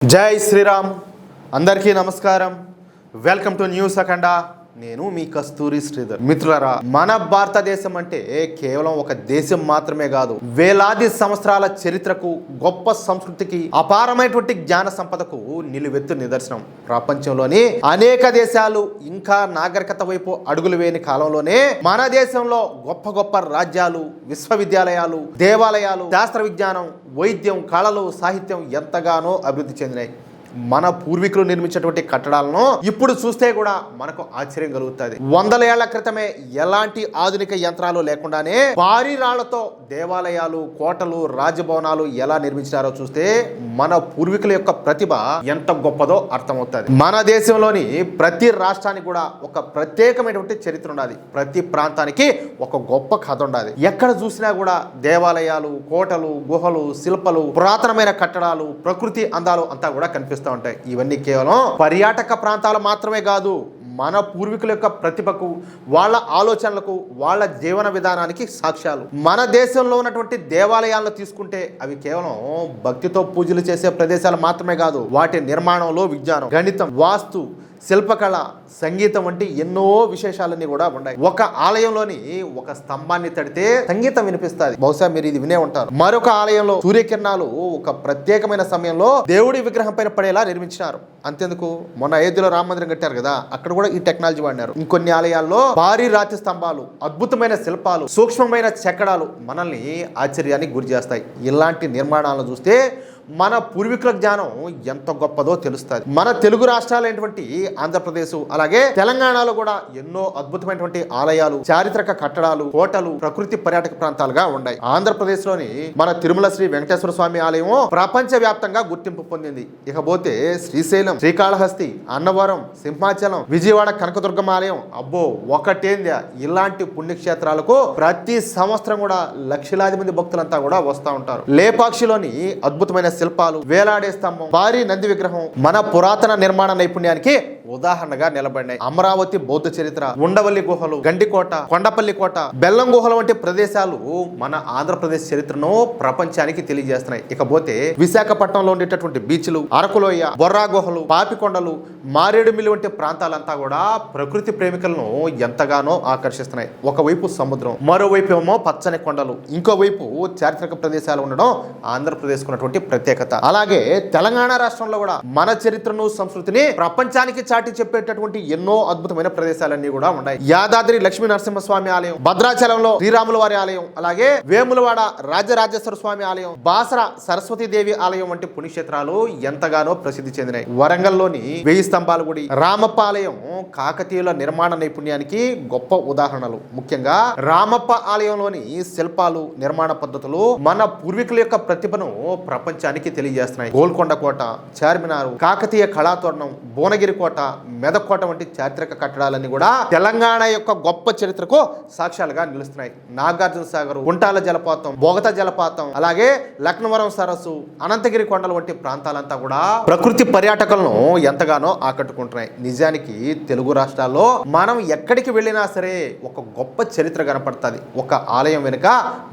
జై శ్రీరామ్. అందరికీ నమస్కారం. వెల్కమ్ టు న్యూస్ అఖండ. నేను మీ కస్తూరి శ్రీధర్. మిత్రులారా, మన భారతదేశం అంటే కేవలం ఒక దేశం మాత్రమే కాదు, వేలాది సంవత్సరాల చరిత్రకు, గొప్ప సంస్కృతికి, అపారమైనటువంటి జ్ఞాన సంపదకు నిలువెత్తు నిదర్శనం. ప్రపంచంలోని అనేక దేశాలు ఇంకా నాగరికత వైపు అడుగులు వేయని కాలంలోనే మన దేశంలో గొప్ప గొప్ప రాజ్యాలు, విశ్వవిద్యాలయాలు, దేవాలయాలు, శాస్త్ర విజ్ఞానం, వైద్యం, కళలు, సాహిత్యం ఎంతగానో అభివృద్ధి చెందినాయి. మన పూర్వీకులు నిర్మించినటువంటి కట్టడాలను ఇప్పుడు చూస్తే కూడా మనకు ఆశ్చర్యం కలుగుతుంది. వందల ఏళ్ల క్రితమే ఎలాంటి ఆధునిక యంత్రాలు లేకుండానే భారీ రాళ్లతో దేవాలయాలు, కోటలు, రాజభవనాలు ఎలా నిర్మించారో చూస్తే మన పూర్వీకుల యొక్క ప్రతిభ ఎంత గొప్పదో అర్థమవుతుంది. మన దేశంలోని ప్రతి రాష్ట్రానికి కూడా ఒక ప్రత్యేకమైనటువంటి చరిత్ర ఉండాలి. ప్రతి ప్రాంతానికి ఒక గొప్ప కథ ఉండాలి. ఎక్కడ చూసినా కూడా దేవాలయాలు, కోటలు, గుహలు, శిల్పాలు, పురాతనమైన కట్టడాలు, ప్రకృతి అందాలు అంతా కూడా కనిపిస్తాయి ఉంటాయి. ఇవన్నీ కేవలం పర్యాటక ప్రాంతాలు మాత్రమే కాదు, మన పూర్వీకుల యొక్క ప్రతిభకు, వాళ్ళ ఆలోచనలకు, వాళ్ళ జీవన విధానానికి సాక్ష్యాలు. మన దేశంలో ఉన్నటువంటి దేవాలయాలను తీసుకుంటే అవి కేవలం భక్తితో పూజలు చేసే ప్రదేశాలు మాత్రమే కాదు, వాటి నిర్మాణంలో విజ్ఞానం, గణితం, వాస్తు, శిల్పకళ, సంగీతం వంటి ఎన్నో విశేషాలన్నీ కూడా ఉన్నాయి. ఒక ఆలయంలోని ఒక స్తంభాన్ని తడితే సంగీతం వినిపిస్తుంది. బహుశా మీరు ఇది వినే ఉంటారు. మరొక ఆలయంలో సూర్యకిరణాలు ఒక ప్రత్యేకమైన సమయంలో దేవుడి విగ్రహం పైన పడేలా నిర్మించినారు. అంతేందుకు మొన్న అయోధ్యలో రామ మందిరం కట్టారు కదా, అక్కడ కూడా ఈ టెక్నాలజీ వాడినారు. ఇంకొన్ని ఆలయాల్లో భారీ రాతి స్తంభాలు, అద్భుతమైన శిల్పాలు, సూక్ష్మమైన చెక్కడాలు మనల్ని ఆశ్చర్యానికి గురి చేస్తాయి. ఇలాంటి నిర్మాణాలను చూస్తే మన పూర్వీకుల జ్ఞానం ఎంత గొప్పదో తెలుస్తుంది. మన తెలుగు రాష్ట్రాలైనటువంటి ఆంధ్రప్రదేశ్ అలాగే తెలంగాణలో కూడా ఎన్నో అద్భుతమైనటువంటి ఆలయాలు, చారిత్రక కట్టడాలు, కోటలు ప్రకృతి పర్యాటక ప్రాంతాలుగా ఉన్నాయి. ఆంధ్రప్రదేశ్ లోని మన తిరుమల శ్రీ వెంకటేశ్వర స్వామి ఆలయం ప్రపంచ వ్యాప్తంగా గుర్తింపు పొందింది. ఇకపోతే శ్రీశైలం, శ్రీకాళహస్తి, అన్నవరం, సింహాచలం, విజయవాడ కనకదుర్గమ్మ ఆలయం, అబ్బో ఒకటేందా. ఇలాంటి పుణ్యక్షేత్రాలకు ప్రతి సంవత్సరం కూడా లక్షలాది మంది భక్తులంతా కూడా వస్తూ ఉంటారు. లేపాక్షిలోని అద్భుతమైన శిల్పాలు, వేలాడే స్తంభం, భారీ నంది విగ్రహం మన పురాతన నిర్మాణ నైపుణ్యానికి ఉదాహరణగా నిలబడినాయి. అమరావతి బౌద్ధ చరిత్ర, ఉండవల్లి గుహలు, గండికోట, కొండపల్లి కోట, బెల్లం గుహలు వంటి ప్రదేశాలు మన ఆంధ్రప్రదేశ్ చరిత్రను ప్రపంచానికి తెలియజేస్తున్నాయి. ఇకపోతే విశాఖపట్నంలో ఉండేటటువంటి బీచ్లు, అరకులోయ, బొర్రా గుహలు, పాపికొండలు, మారేడుమిల్లి వంటి ప్రాంతాలంతా కూడా ప్రకృతి ప్రేమికులను ఎంతగానో ఆకర్షిస్తున్నాయి. ఒకవైపు సముద్రం, మరోవైపు ఏమో పచ్చని కొండలు, ఇంకోవైపు చారిత్రక ప్రదేశాలు ఉండడం ఆంధ్రప్రదేశ్ ఉన్నటువంటి ప్రత్యేకత. అలాగే తెలంగాణ రాష్ట్రంలో కూడా మన చరిత్రను, సంస్కృతిని ప్రపంచానికి చాటి చెప్పేటటువంటి ఎన్నో అద్భుతమైన ప్రదేశాలన్నీ కూడా ఉన్నాయి. యాదాద్రి లక్ష్మీ నరసింహస్వామి ఆలయం, భద్రాచలంలో శ్రీరాముల వారి ఆలయం, అలాగే వేములవాడ రాజరాజేశ్వర స్వామి ఆలయం, బాసర సరస్వతీదేవి ఆలయం వంటి పుణ్యక్షేత్రాలు ఎంతగానో ప్రసిద్ధి చెందినాయి. వరంగల్లోని 1000 స్తంభాల గుడి, రామప్ప ఆలయం కాకతీయుల నిర్మాణ నైపుణ్యానికి గొప్ప ఉదాహరణలు. ముఖ్యంగా రామప్ప ఆలయంలోని శిల్పాలు, నిర్మాణ పద్ధతులు మన పూర్వీకుల యొక్క ప్రతిభను ప్రపంచానికి తెలియజేస్తున్నాయి. గోల్కొండ కోట, చార్మినార్, కాకతీయ కళాతోరణం, భువనగిరి కోట, మెదక్ వంటి చారిత్రక కట్టడాలన్నీ కూడా తెలంగాణ యొక్క గొప్ప చరిత్రకు సాక్ష్యాలుగా నిలుస్తున్నాయి. నాగార్జున సాగర్, గుంటాల జలపాతం, బొగత జలపాతం, అలాగే లక్నవరం సరస్సు, అనంతగిరి కొండలు వంటి ప్రాంతాలంతా కూడా ప్రకృతి పర్యాటకులను ఎంతగానో ఆకట్టుకుంటున్నాయి. నిజానికి తెలుగు రాష్ట్రాల్లో మనం ఎక్కడికి వెళ్ళినా సరే ఒక గొప్ప చరిత్ర కనపడుతుంది. ఒక ఆలయం వెనుక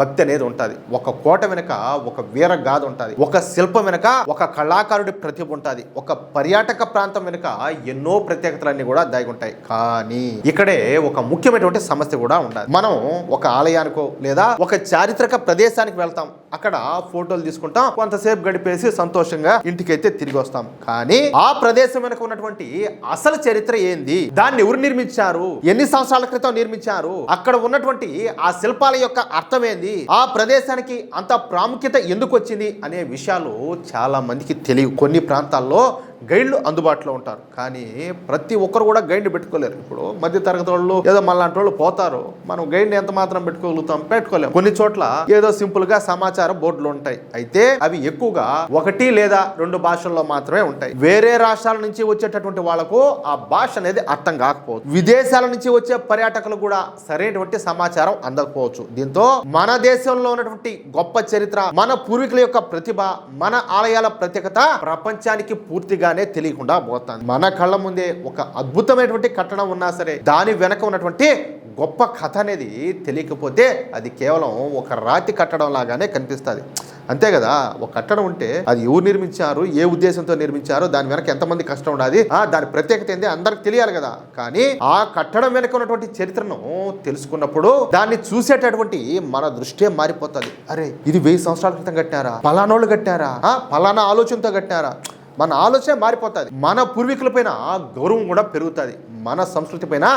భక్తి అనేది ఉంటుంది, ఒక కోట వెనుక ఒక వీర గాథ ఉంటుంది, ఒక శిల్పం వెనుక ఒక కళాకారుడి ప్రతిభ ఉంటుంది, ఒక పర్యాటక ప్రాంతం వెనుక ఎన్నో ప్రత్యేకతలన్నీ కూడా దాగి ఉంటాయి. కానీ ఇక్కడే ఒక ముఖ్యమైనటువంటి సమస్య కూడా ఉండాలి. మనం ఒక ఆలయానికో లేదా ఒక చారిత్రక ప్రదేశానికి వెళ్తాం, అక్కడ ఫోటోలు తీసుకుంటాం, కొంతసేపు గడిపేసి సంతోషంగా ఇంటికైతే తిరిగి వస్తాం. కానీ ఆ ప్రదేశం వెనుక ఉన్నటువంటి అసలు చరిత్ర ఏంది, దాన్ని ఎవరు నిర్మించారు, ఎన్ని సంవత్సరాల క్రితం నిర్మించారు, అక్కడ ఉన్నటువంటి ఆ శిల్పాల యొక్క అర్థం ఏంది, ఆ ప్రదేశానికి అంత ప్రాముఖ్యత ఎందుకు వచ్చింది అనే విషయాలు చాలా మందికి తెలియవు. కొన్ని ప్రాంతాల్లో గైడ్లు అందుబాటులో ఉంటారు, కానీ ప్రతి ఒక్కరు కూడా గైడ్ని పెట్టుకోలేరు. ఇప్పుడు మధ్య తరగతి వాళ్ళు ఏదో మళ్ళాంటి వాళ్ళు పోతారు, మనం గైడ్ని ఎంత మాత్రం పెట్టుకోగలుగుతాం, పెట్టుకోలేము. కొన్ని చోట్ల ఏదో సింపుల్ గా సమాచారం బోర్డులు ఉంటాయి, అయితే అవి ఎక్కువగా 1 లేదా 2 భాషల్లో మాత్రమే ఉంటాయి. వేరే రాష్ట్రాల నుంచి వచ్చేటటువంటి వాళ్లకు ఆ భాష అనేది అర్థం కాకపోవచ్చు, విదేశాల నుంచి వచ్చే పర్యాటకులు కూడా సరైనటువంటి సమాచారం అందకపోవచ్చు. దీంతో మన దేశంలో ఉన్నటువంటి గొప్ప చరిత్ర, మన పూర్వీకుల యొక్క ప్రతిభ, మన ఆలయాల ప్రత్యేకత ప్రపంచానికి పూర్తిగా తెలియకుండా పోతాను. మన కళ్ళ ముందే ఒక అద్భుతమైనటువంటి కట్టడం ఉన్నా సరే దాని వెనక ఉన్నటువంటి గొప్ప కథ అనేది తెలియకపోతే అది కేవలం ఒక రాతి కట్టడం లాగానే కనిపిస్తుంది. అంతే కదా. ఒక కట్టడం ఉంటే అది ఎవరు నిర్మించారు, ఏ ఉద్దేశంతో నిర్మించారు, దాని వెనక ఎంతమంది కష్టం ఉండాలి, దాని ప్రత్యేకత ఏంది అందరికి తెలియాలి కదా. కానీ ఆ కట్టడం వెనక ఉన్నటువంటి చరిత్రను తెలుసుకున్నప్పుడు దాన్ని చూసేటటువంటి మన దృష్టి మారిపోతుంది. అరే ఇది 1000 సంవత్సరాల క్రితం కట్టారా, పలానోళ్ళు కట్టారా, పలానా ఆలోచనతో కట్టారా, మన ఆలోచన మారిపోతుంది. మన పూర్వీకుల పైన గౌరవం కూడా పెరుగుతుంది, మన సంస్కృతి పైన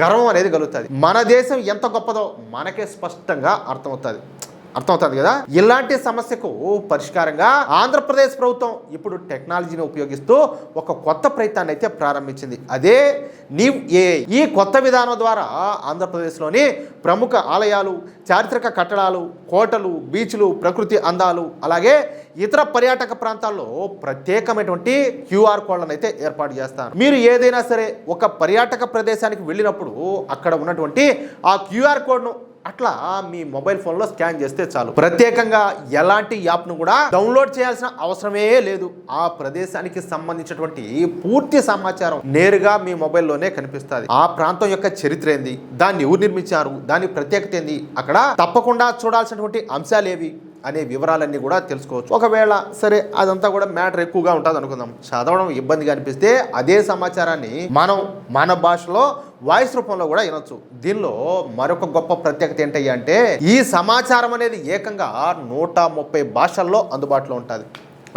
గర్వం అనేది కలుగుతుంది. మన దేశం ఎంత గొప్పదో మనకే స్పష్టంగా అర్థమవుతుంది కదా. ఇలాంటి సమస్యకు పరిష్కారంగా ఆంధ్రప్రదేశ్ ప్రభుత్వం ఇప్పుడు టెక్నాలజీని ఉపయోగిస్తూ ఒక కొత్త ప్రయత్నాన్ని అయితే ప్రారంభించింది. అదే నీవ్ ఏఐ. ఈ కొత్త విధానం ద్వారా ఆంధ్రప్రదేశ్లోని ప్రముఖ ఆలయాలు, చారిత్రక కట్టడాలు, కోటలు, బీచ్లు, ప్రకృతి అందాలు, అలాగే ఇతర పర్యాటక ప్రాంతాల్లో ప్రత్యేకమైనటువంటి క్యూఆర్ కోడ్లను అయితే ఏర్పాటు చేస్తారు. మీరు ఏదైనా సరే ఒక పర్యాటక ప్రదేశానికి వెళ్ళినప్పుడు అక్కడ ఉన్నటువంటి ఆ క్యూఆర్ కోడ్ను అట్లా మీ మొబైల్ ఫోన్లో స్కాన్ చేస్తే చాలు. ప్రత్యేకంగా ఎలాంటి యాప్ను కూడా డౌన్లోడ్ చేయాల్సిన అవసరమే లేదు. ఆ ప్రదేశానికి సంబంధించినటువంటి పూర్తి సమాచారం నేరుగా మీ మొబైల్లోనే కనిపిస్తుంది. ఆ ప్రాంతం యొక్క చరిత్ర ఏంది, దాన్ని ఎవరు నిర్మించారు, దాని ప్రత్యేకత ఏంది, అక్కడ తప్పకుండా చూడాల్సినటువంటి అంశాలు ఏవి అనే వివరాలన్నీ కూడా తెలుసుకోవచ్చు. ఒకవేళ సరే అదంతా కూడా మ్యాటర్ ఎక్కువగా ఉంటుంది అనుకుందాం, చదవడం ఇబ్బందిగా అనిపిస్తే అదే సమాచారాన్ని మనం మన భాషలో వాయిస్ రూపంలో కూడా వినొచ్చు. దీనిలో మరొక గొప్ప ప్రత్యేకత ఏంటయ్యా అంటే ఈ సమాచారం అనేది ఏకంగా 130 భాషల్లో అందుబాటులో ఉంటుంది.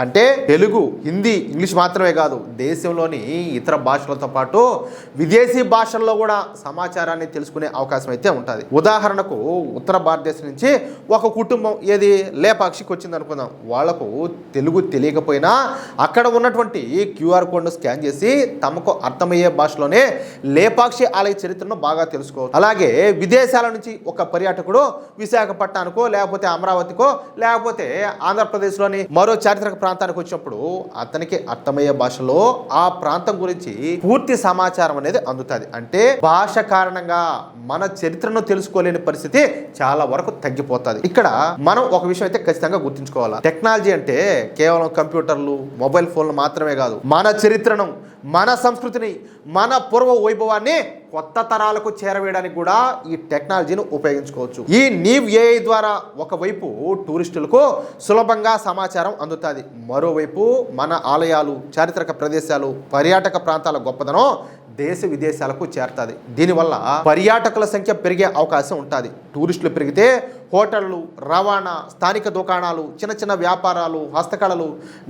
అంటే తెలుగు, హిందీ, ఇంగ్లీష్ మాత్రమే కాదు, దేశంలోని ఇతర భాషలతో పాటు విదేశీ భాషల్లో కూడా సమాచారాన్ని తెలుసుకునే అవకాశం అయితే ఉంటుంది. ఉదాహరణకు ఉత్తర భారతదేశం నుంచి ఒక కుటుంబం ఏది లేపాక్షికి వచ్చింది అనుకుందాం. వాళ్లకు తెలుగు తెలియకపోయినా అక్కడ ఉన్నటువంటి క్యూఆర్ కోడ్ను స్కాన్ చేసి తమకు అర్థమయ్యే భాషలోనే లేపాక్షి ఆలయ చరిత్రను బాగా తెలుసుకోవచ్చు. అలాగే విదేశాల నుంచి ఒక పర్యాటకుడు విశాఖపట్నానికో లేకపోతే అమరావతికో లేకపోతే ఆంధ్రప్రదేశ్లోని మరో చారిత్రక ప్రాంతానికి వచ్చినప్పుడు అతనికి అర్థమయ్యే భాషలో ఆ ప్రాంతం గురించి పూర్తి సమాచారం అనేది అందుతుంది. అంటే భాష కారణంగా మన చరిత్రను తెలుసుకోలేని పరిస్థితి చాలా వరకు తగ్గిపోతుంది. ఇక్కడ మనం ఒక విషయం అయితే ఖచ్చితంగా గుర్తుంచుకోవాలి. టెక్నాలజీ అంటే కేవలం కంప్యూటర్లు, మొబైల్ ఫోన్లు మాత్రమే కాదు, మన చరిత్రను, మన సంస్కృతిని, మన పూర్వ వైభవాన్ని కొత్త తరాలకు చేరవేయడానికి కూడా ఈ టెక్నాలజీని ఉపయోగించుకోవచ్చు. ఈ నీవ్ ఏఐ ద్వారా ఒకవైపు టూరిస్టులకు సులభంగా సమాచారం అందుతుంది, మరోవైపు మన ఆలయాలు, చారిత్రక ప్రదేశాలు, పర్యాటక ప్రాంతాల గొప్పదనం దేశ విదేశాలకు చేరుతుంది. దీనివల్ల పర్యాటకుల సంఖ్య పెరిగే అవకాశం ఉంటుంది. టూరిస్టులు పెరిగితే హోటళ్లు, రవాణా, స్థానిక దుకాణాలు, చిన్న చిన్న వ్యాపారాలు, హస్తకళలు,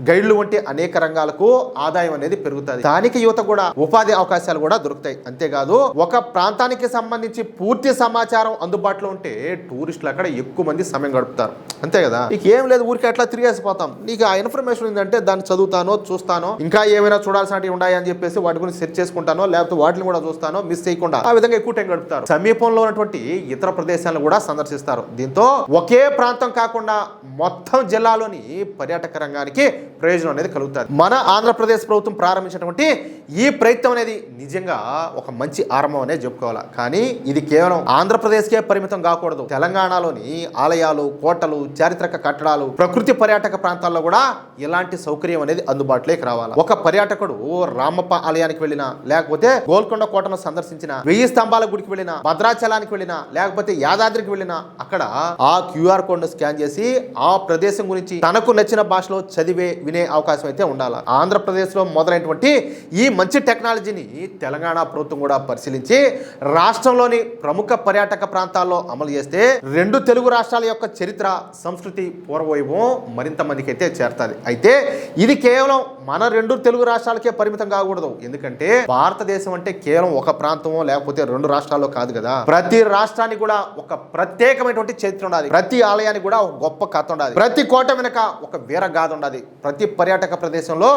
గైడ్లు వంటి అనేక రంగాలకు ఆదాయం అనేది పెరుగుతుంది. స్థానిక యువత కూడా ఉపాధి అవకాశాలు కూడా దొరుకుతాయి. అంతేకాదు ఒక ప్రాంతానికి సంబంధించి పూర్తి సమాచారం అందుబాటులో ఉంటే టూరిస్టులు అక్కడ ఎక్కువ మంది సమయం గడుపుతారు. అంతే కదా. నీకు ఏం లేదు, ఊరికి అట్లా తిరిగేసిపోతాం. నీకు ఆ ఇన్ఫర్మేషన్ ఏంటంటే దాన్ని చదువుతానో, చూస్తానో, ఇంకా ఏమైనా చూడాల్సినవి ఉన్నాయి అని చెప్పేసి వాటి గురించి సెర్చ్ చేసుకుంటానో, లేకపోతే వాటిని కూడా చూస్తానో, మిస్ చేయకుండా ఆ విధంగా ఎక్కువ టైం గడుపుతారు. సమీపంలో ఉన్నటువంటి ఇతర ప్రదేశాలను కూడా సందర్శిస్తారు. దీంతో ఒకే ప్రాంతం కాకుండా మొత్తం జిల్లాలోని పర్యాటక రంగానికి ప్రయోజనం అనేది కలుగుతుంది. మన ఆంధ్రప్రదేశ్ ప్రభుత్వం ప్రారంభించినటువంటి ఈ ప్రయత్నం అనేది నిజంగా ఒక మంచి ఆరంభం అనేది చెప్పుకోవాలి. కానీ ఇది కేవలం ఆంధ్రప్రదేశ్కే పరిమితం కాకూడదు. తెలంగాణలోని ఆలయాలు, కోటలు, చారిత్రక కట్టడాలు, ప్రకృతి పర్యాటక ప్రాంతాల్లో కూడా ఇలాంటి సౌకర్యం అనేది అందుబాటులోకి రావాలి. ఒక పర్యాటకుడు రామప్ప ఆలయానికి వెళ్ళినా, లేకపోతే గోల్కొండ కోటను సందర్శించిన, 1000 స్తంభాల గుడికి వెళ్ళినా, భద్రాచలానికి వెళ్ళినా, లేకపోతే యాదాద్రికి వెళ్ళినా అక్కడ ఆ క్యూఆర్ కోడ్ ను స్కాన్ చేసి ఆ ప్రదేశం గురించి తనకు నచ్చిన భాషలో చదివే వినే అవకాశం అయితే ఉండాలి. ఆంధ్రప్రదేశ్ లో మొదలైనటువంటి ఈ మంచి టెక్నాలజీని తెలంగాణ ప్రభుత్వం కూడా పరిశీలించి రాష్ట్రంలోని ప్రముఖ పర్యాటక ప్రాంతాల్లో అమలు చేస్తే 2 తెలుగు రాష్ట్రాల యొక్క చరిత్ర, సంస్కృతి, పూర్వవైభవం మరింత మందికి అయితే చేరుతుంది. అయితే ఇది కేవలం మన 2 తెలుగు రాష్ట్రాలకే పరిమితం కాకూడదు. ఎందుకంటే భారతదేశం అంటే కేవలం ఒక ప్రాంతమో లేకపోతే 2 రాష్ట్రాల్లో కాదు కదా. ప్రతి రాష్ట్రానికి కూడా ఒక ప్రత్యేకమైనటువంటి చరిత్ర ఉండాలి. ప్రతి ఆలయానికి కూడా ఒక గొప్ప కథ ఉండాలి. ప్రతి కోట వెనక ఒక వీర గాథ ఉండాలి. ప్రతి పర్యాటక ప్రదేశంలో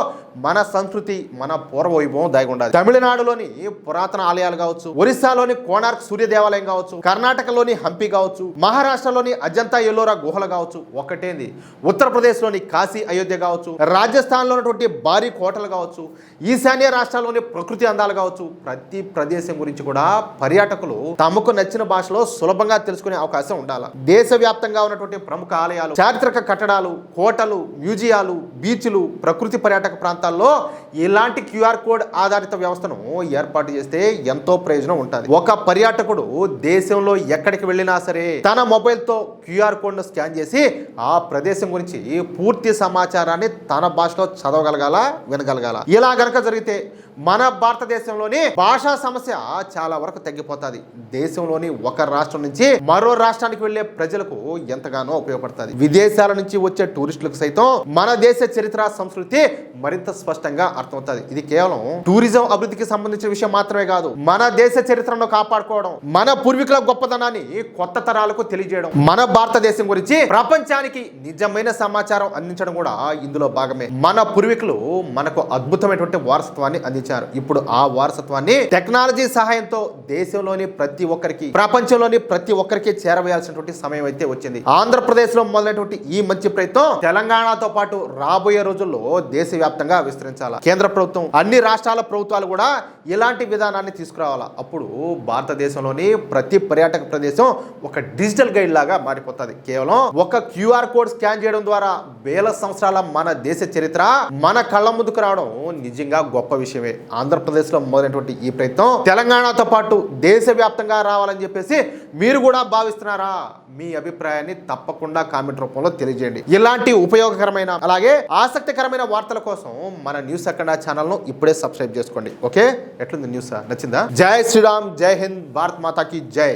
మన సంస్కృతి, మన పూర్వ వైభవం దాగి ఉండాలి. తమిళనాడులోని పురాతన ఆలయాలు కావచ్చు, ఒరిస్సాలోని కోణార్క్ సూర్య దేవాలయం కావచ్చు, కర్ణాటకలోని హంపి కావచ్చు, మహారాష్ట్రలోని అజంతా ఎల్లోరా గుహలు కావచ్చు, ఒకటేంది ఉత్తరప్రదేశ్లోని కాశీ అయోధ్య కావచ్చు, రాజస్థాన్లో ఉన్నటువంటి భారీ కోటలు కావచ్చు, ఈశాన్య రాష్ట్రాల్లోని ప్రకృతి అందాలు కావచ్చు, ప్రతి ప్రదేశం గురించి కూడా పర్యాటకులు తమకు నచ్చిన భాషలో సులభంగా తెలుసుకునే అవకాశం ఉండాలి. దేశవ్యాప్తంగా ఉన్నటువంటి ప్రముఖ ఆలయాలు, చారిత్రక కట్టడాలు, కోటలు, మ్యూజియాలు, బీచ్లు, ప్రకృతి పర్యాటక ప్రాంతాలు ప్రాంతాల్లో ఇలాంటి క్యూఆర్ కోడ్ ఆధారిత వ్యవస్థను ఏర్పాటు చేస్తే ఎంతో ప్రయోజనం ఉంటుంది. ఒక పర్యాటకుడు దేశంలో ఎక్కడికి వెళ్ళినా సరే తన మొబైల్తో క్యూఆర్ కోడ్ను స్కాన్ చేసి ఆ ప్రదేశం గురించి పూర్తి సమాచారాన్ని తన భాషలో చదవగలగాల, వినగలగాల. ఇలా గనక జరిగితే మన భారతదేశంలోని భాషా సమస్య చాలా వరకు తగ్గిపోతుంది. దేశంలోని ఒక రాష్ట్రం నుంచి మరో రాష్ట్రానికి వెళ్లే ప్రజలకు ఎంతగానో ఉపయోగపడుతుంది. విదేశాల నుంచి వచ్చే టూరిస్టులకు సైతం మన దేశ చరిత్ర, సంస్కృతి మరింత స్పష్టంగా అర్థమవుతుంది. ఇది కేవలం టూరిజం అభివృద్ధికి సంబంధించిన విషయం మాత్రమే కాదు, మన దేశ చరిత్రను కాపాడుకోవడం, మన పూర్వీకుల గొప్పదనాన్ని కొత్త తరాలకు తెలియజేయడం, మన భారతదేశం గురించి ప్రపంచానికి నిజమైన సమాచారం అందించడం కూడా ఇందులో భాగమే. మన పూర్వీకులు మనకు అద్భుతమైనటువంటి వారసత్వాన్ని అందించారు. ఇప్పుడు ఆ వారసత్వాన్ని టెక్నాలజీ సహాయంతో దేశంలోని ప్రతి ఒక్కరికి, ప్రపంచంలోని ప్రతి ఒక్కరికి చేరవేయాల్సినటువంటి సమయం అయితే వచ్చింది. ఆంధ్రప్రదేశ్ లో మొదలైనటువంటి ఈ మంచి ప్రయత్నం తెలంగాణతో పాటు రాబోయే రోజుల్లో దేశవ్యాప్తంగా విస్తరించాలి. కేంద్ర ప్రభుత్వం, అన్ని రాష్ట్రాల ప్రభుత్వాలు కూడా ఇలాంటి విధానాన్ని తీసుకురావాలా. అప్పుడు భారతదేశంలోని ప్రతి పర్యాటక ప్రదేశం ఒక డిజిటల్ గైడ్ లాగా మారిపోతుంది. కేవలం ఒక క్యూఆర్ కోడ్ స్కాన్ చేయడం ద్వారా వేల సంవత్సరాల మన దేశ చరిత్ర మన కళ్ళ ముందుకు రావడం నిజంగా గొప్ప విషయమే. ఆంధ్రప్రదేశ్ లో మొదలైనటువంటి ఈ ప్రయత్నం తెలంగాణతో పాటు దేశవ్యాప్తంగా రావాలని చెప్పేసి మీరు కూడా భావిస్తున్నారా? మీ అభిప్రాయాన్ని తప్పకుండా కామెంట్ రూపంలో తెలియజేయండి. ఇలాంటి ఉపయోగకరమైన అలాగే ఆసక్తికరమైన వార్తల కోసం మన న్యూస్ అఖండ ఛానల్ ను ఇప్పుడే సబ్స్క్రైబ్ చేసుకోండి. ఓకే, ఎట్లుంది న్యూస్? నచ్చిందా? జై శ్రీరామ్, జై హింద్, భారత్ మాతాకి జై.